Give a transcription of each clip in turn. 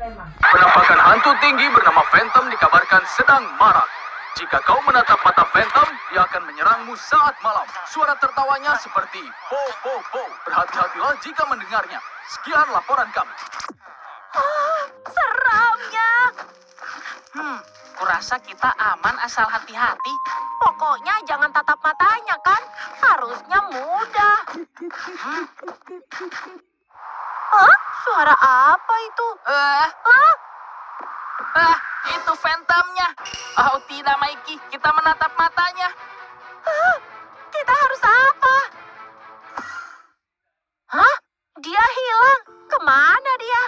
Penampakan hantu tinggi bernama Phantom dikabarkan sedang marak. Jika kau menatap mata Phantom, dia akan menyerangmu saat malam. Suara tertawanya seperti po po po. Berhati-hatilah jika mendengarnya. Sekian laporan kami. Seramnya. Kurasa kita aman asal hati-hati. Pokoknya jangan tatap matanya kan? Harusnya mudah. Hah? Suara apa itu? Itu Phantomnya. Oh tidak, Mikey. Kita menatap matanya. Kita harus apa? Hah? Dia hilang. Kemana dia?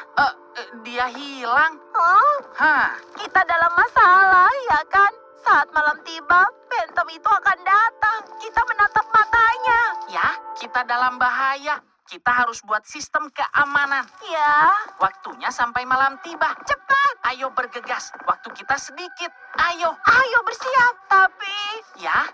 Dia hilang. Oh, Hah? kita dalam masalah, ya kan? Saat malam tiba, Phantom itu akan datang. Kita menatap matanya. Ya, kita dalam bahaya. Kita harus buat sistem keamanan. Ya, Waktunya sampai malam tiba. cepat. Ayo bergegas. Waktu kita sedikit. Ayo. Ayo bersiap. Tapi, Ya,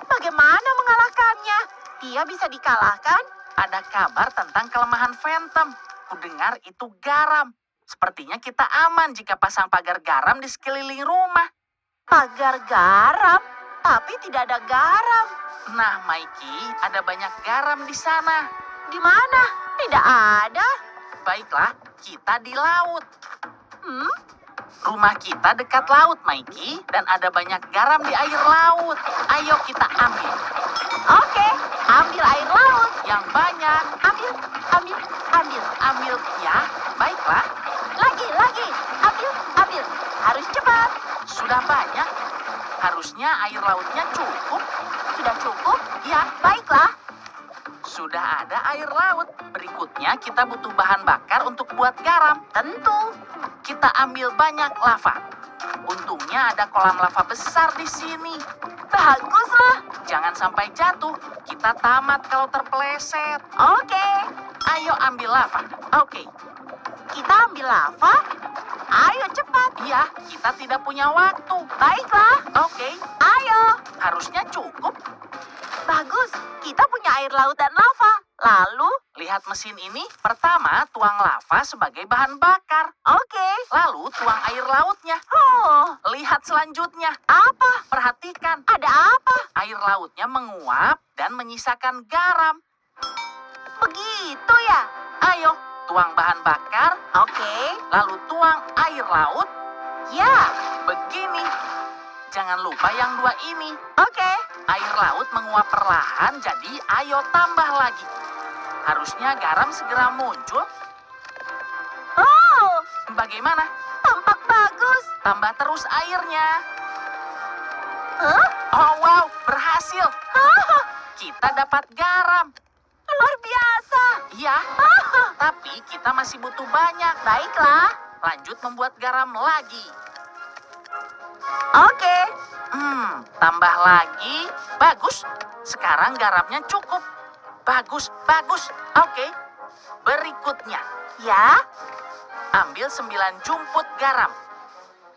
bagaimana mengalahkannya? Dia bisa dikalahkan? ada kabar tentang kelemahan Phantom. Kudengar itu garam. Sepertinya kita aman jika pasang pagar garam di sekeliling rumah. Pagar garam, tapi tidak ada garam. Nah, Mikey, ada banyak garam di sana. Di mana? Tidak ada. Baiklah, kita di laut. Hmm? Rumah kita dekat laut, Mikey, dan ada banyak garam di air laut. Ayo kita ambil. Oke, ambil air laut. Yang banyak. Ambil. Ambil, ya. Baiklah, Lagi. Ambil. Harus cepat. sudah banyak. Harusnya air lautnya cukup. Sudah cukup? Ya, Baiklah. sudah ada air laut. Berikutnya kita butuh bahan bakar untuk buat garam. Tentu. Kita ambil banyak lava. Untungnya ada kolam lava besar di sini. Baguslah. Jangan sampai jatuh. Kita tamat kalau terpeleset. Oke. Ayo ambil lava. Oke. Kita ambil lava. Ayo cepat. Iya, kita tidak punya waktu. Baiklah. Oke, Ayo. harusnya cukup. Bagus. Kita punya air laut dan lava. Lalu, Lihat mesin ini. Pertama, tuang lava sebagai bahan bakar. oke. Lalu, tuang air lautnya. Oh, Lihat selanjutnya. apa? Perhatikan, Ada apa? air lautnya menguap dan menyisakan garam. Begitu ya? Ayo, tuang bahan bakar, Oke. lalu tuang air laut. Ya. Begini. Jangan lupa yang dua ini. Oke. Air laut menguap perlahan, jadi ayo tambah lagi. Harusnya garam segera muncul. Oh, Bagaimana? tampak bagus. Tambah terus airnya. Hah? Oh wow, berhasil. Ah, Kita dapat garam. luar biasa. Iya, Ah, tapi kita masih butuh banyak. baiklah. Lanjut membuat garam lagi. Oke. Tambah lagi. Bagus. Sekarang garamnya cukup. Bagus. Oke. Berikutnya, Ya. ambil 9 jumput garam.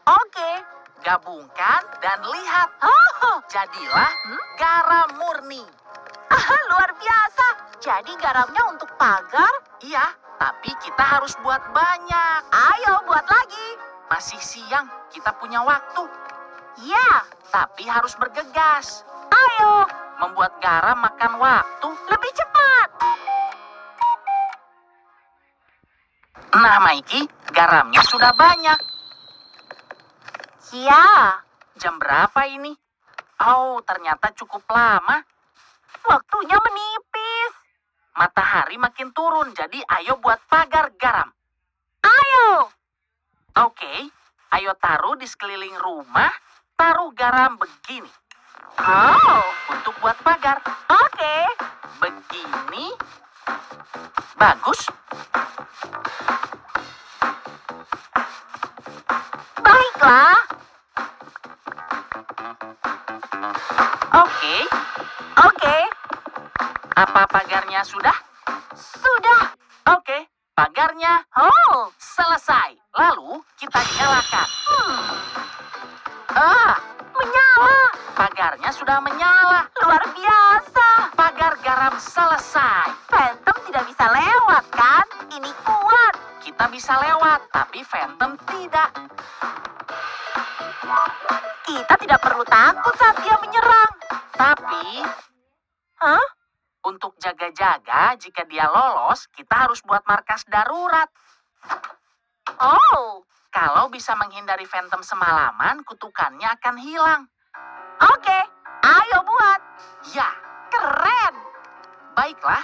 Oke. Gabungkan dan lihat. Oh, Jadilah garam murni. luar biasa. Jadi garamnya untuk pagar? Iya, tapi kita harus buat banyak. Ayo buat lagi. Masih siang, kita punya waktu. Ya. Tapi harus bergegas. Ayo. Membuat garam makan waktu. Lebih cepat. Nah, Mikey, garamnya sudah banyak. Ya. Jam berapa ini? Oh, ternyata cukup lama. Waktunya menipis. Matahari makin turun, jadi ayo buat pagar garam. Ayo. Oke, ayo taruh di sekeliling rumah, taruh garam begini. Oh. Untuk buat pagar, Oke. begini. Bagus. Baiklah. Oke, Oke. apa pagarnya sudah? Sudah. Oke, pagarnya Oh. selesai. Lalu kita nyalakan. Menyala. Pagarnya sudah menyala. Luar biasa. Pagar garam selesai. Phantom tidak bisa lewat kan? Ini kuat. kita bisa lewat, tapi Phantom tidak. Kita tidak perlu takut saat dia menyerang. Tapi, Hah? untuk jaga-jaga, jika dia lolos, kita harus buat markas darurat. Oh, Kalau bisa menghindari Phantom semalaman, kutukannya akan hilang. oke. Ayo buat. Ya, Keren. baiklah.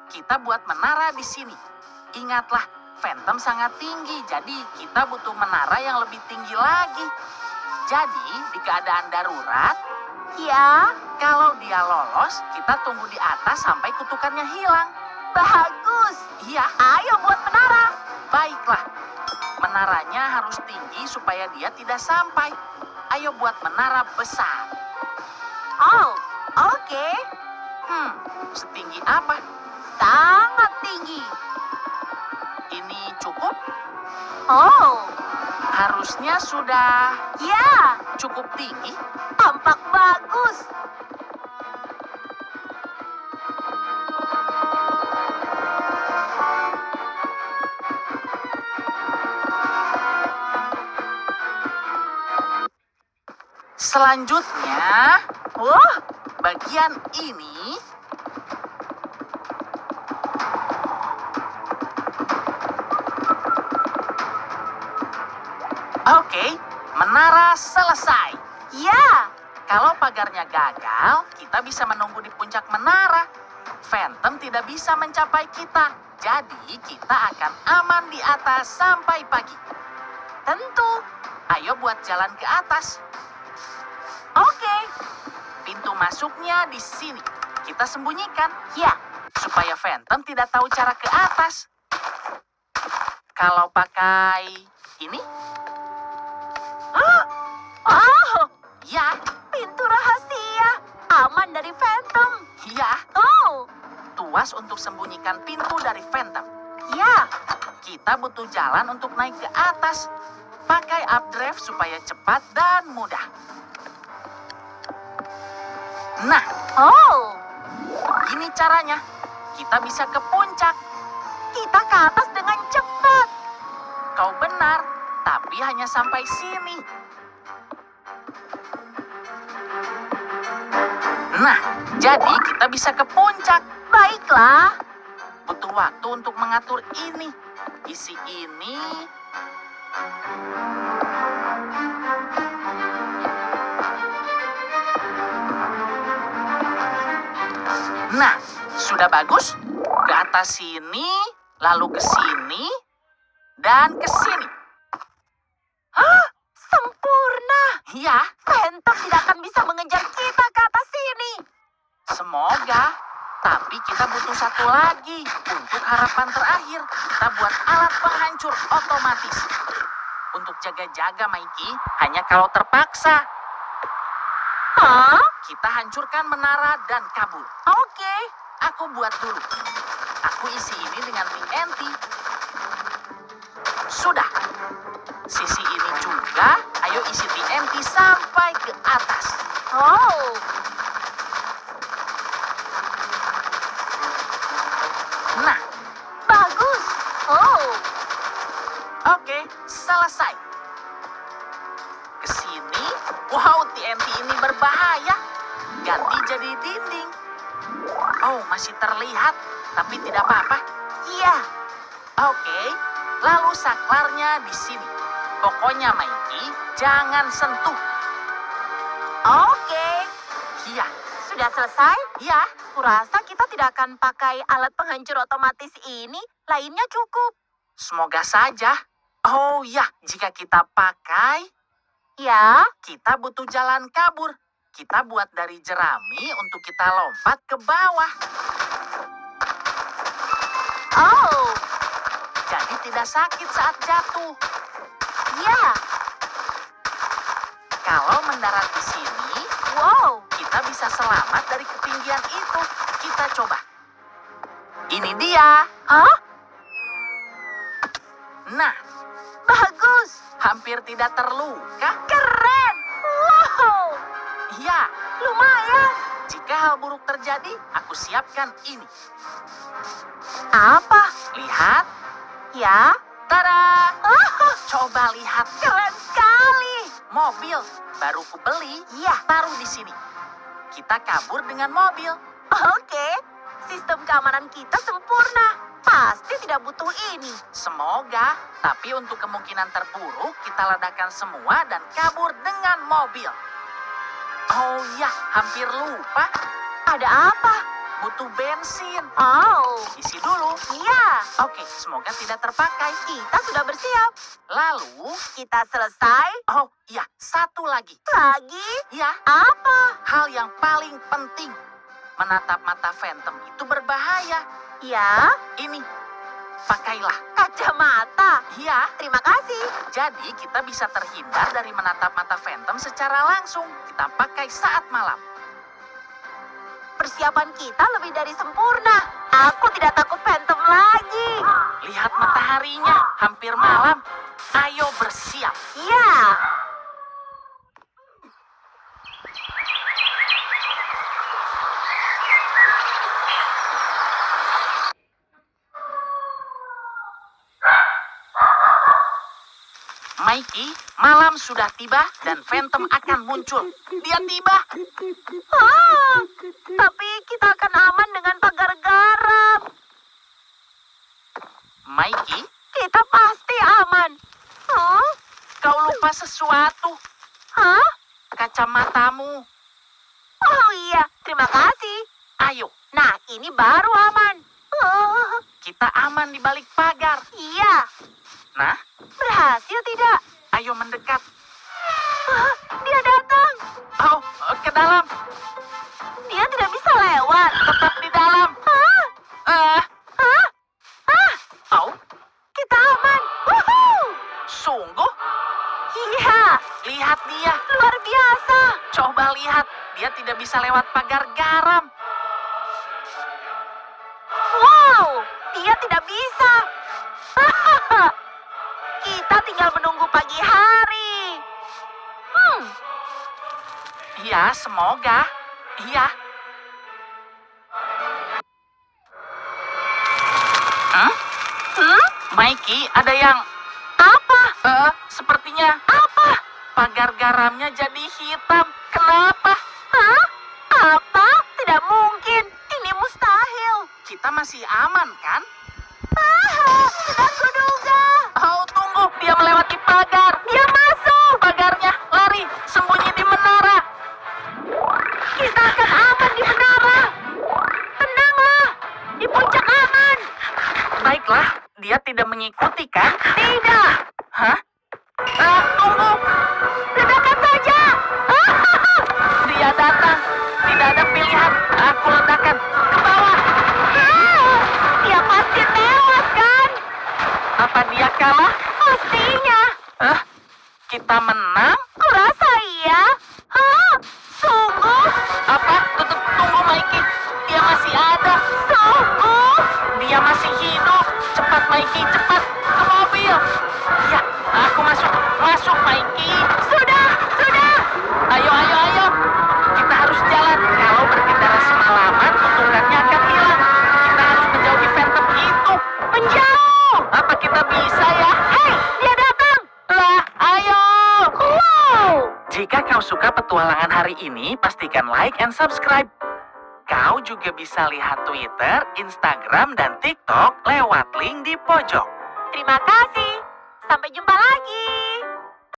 Kita buat menara di sini. Ingatlah, Phantom sangat tinggi, jadi kita butuh menara yang lebih tinggi lagi. Jadi, di keadaan darurat, Ya, kalau dia lolos, kita tunggu di atas sampai kutukannya hilang. bagus. Iya, Ayo buat menara. baiklah. Menaranya harus tinggi supaya dia tidak sampai. Ayo buat menara besar. Oh, oke. Setinggi apa? Sangat tinggi. Ini cukup? Oh, Harusnya sudah ya. cukup tinggi. Tampak bagus. Selanjutnya, Wah, bagian ini oke, menara selesai. ya. Kalau pagarnya gagal, kita bisa menunggu di puncak menara. Phantom tidak bisa mencapai kita. Jadi kita akan aman di atas sampai pagi. Tentu. Ayo buat jalan ke atas. Oke. Pintu masuknya di sini. Kita sembunyikan Ya. supaya Phantom tidak tahu cara ke atas. Kalau pakai ini, Oh, ya, pintu rahasia. Aman dari Phantom. ya, Oh, tuas untuk sembunyikan pintu dari Phantom. ya. Kita butuh jalan untuk naik ke atas. Pakai updraft supaya cepat dan mudah. Nah, Oh, ini caranya. Kita bisa ke puncak. kita ke atas dengan cepat. Kau benar, tapi hanya sampai sini. Nah, jadi kita bisa ke puncak. Baiklah. Butuh waktu untuk mengatur ini. Isi ini. Nah, sudah bagus. Ke atas sini, lalu ke sini, dan ke sini. Sempurna. Ya, Phantom tidak akan bisa mengejar kita ke atas sini. semoga. Tapi kita butuh satu lagi. Untuk harapan terakhir, kita buat alat penghancur otomatis. Untuk jaga-jaga, Mikey, hanya kalau terpaksa. Hah? Kita hancurkan menara dan kabur. Oke. Aku buat dulu. Aku isi ini dengan TNT. Sudah. Sisi ini juga. Ayo isi TNT sampai ke atas. Oh, Nah, bagus. Oh, oke, selesai. Ke sini. Wow, TNT ini berbahaya. Ganti jadi dinding. Oh, masih terlihat, tapi tidak apa-apa. iya. Oke, lalu saklarnya di sini. Pokoknya, Mikey, jangan sentuh. Oke. Iya, Sudah selesai? iya, Kurasa kita tidak akan pakai alat penghancur otomatis ini. Lainnya cukup. semoga saja. Oh ya, jika kita pakai, Ya. kita butuh jalan kabur. Kita buat dari jerami untuk kita lompat ke bawah. Oh, Jadi tidak sakit saat jatuh. ya. Kalau mendarat di sini, Wow. kita bisa selamat dari ketinggian itu. Kita coba. Ini dia. Hah? Nah, Bagus. hampir tidak terluka. Keren. Wow. Ya, Lumayan. jika hal buruk terjadi, aku siapkan ini. Apa? Lihat, Ya. Tada! Coba lihat. Keren sekali. Mobil baru kubeli. Iya. Taruh di sini. Kita kabur dengan mobil. Oke, sistem keamanan kita sempurna. Pasti tidak butuh ini. Semoga, tapi untuk kemungkinan terburuk, kita ledakan semua dan kabur dengan mobil. Oh ya, hampir lupa. Ada apa? Butuh bensin. Oh, Isi dulu. iya. Oke, semoga tidak terpakai. Kita sudah bersiap. Lalu, Kita selesai. oh ya, satu lagi. Lagi? Ya, Apa? hal yang paling penting. Menatap mata Phantom itu berbahaya. Ya, Ini, pakailah. kacamata. Ya, Terima kasih. jadi kita bisa terhindar dari menatap mata Phantom secara langsung. Kita pakai saat malam. Persiapan kita lebih dari sempurna. Aku tidak takut Phantom lagi. Lihat mataharinya, hampir malam. Ayo bersiap. Iya. Mikey, malam sudah tiba dan Phantom akan muncul. Dia tiba. Tapi kita akan aman dengan pagar garam. Mikey, Kita pasti aman. Hah? kau lupa sesuatu. Hah? Kacamatamu. Oh iya, terima kasih. Ayo, Nah, ini baru aman. kita aman di balik pagar. Iya, Nah, berhasil tidak? ayo mendekat. Dia datang. Oh, ke dalam. Dia tidak bisa lewat. Tetap di dalam. Hah? Eh, Hah? Hah? oh, Kita aman. Wuhuu! sungguh? Iya, Lihat dia. luar biasa. Coba lihat. Dia tidak bisa lewat pagar garam. Wow, dia tidak bisa. Kita tinggal menunggu pagi hari. Iya, semoga. Iya. Hah? Mikey, ada yang... Apa? Sepertinya... Apa? Pagar garamnya jadi hitam. Kenapa? Hah? Apa? Tidak mungkin. Ini mustahil. Kita masih aman, kan? Sudah kuduga. Oh, tunggu. Dia melewati pagar. Dia masuk. Pagarnya. Lari. Sembunyi di menara. Kita akan aman di menara. Tenanglah. Di puncak aman. Baiklah. Dia tidak mengikuti, kan? Tidak. Hah? Tunggu. Ledakan saja. Dia datang. Tidak ada pilihan. Aku ledakan. Ke bawah. Dia pasti tewas, kan? Apa dia kalah? Pastinya. Kita menang? Kurasa iya. Sungguh? Apa? Tunggu, Mikey. Dia masih ada. Sungguh? Dia masih hidup. Cepat, Mikey. Cepat. Ke mobil. Ya, aku masuk. Masuk, Mikey. Sudah. Ayo. Kita harus jalan. Kalau berkendara semalaman, untungannya akan hilang. Kita harus menjauhi Phantom itu. Menjauh. Apa kita bisa ya? Hei, dia datang. Lah, ayo. Wow. Jika kau suka petualangan hari ini, pastikan like and subscribe. Kau juga bisa lihat Twitter, Instagram, dan TikTok lewat link di pojok. Terima kasih. Sampai jumpa lagi.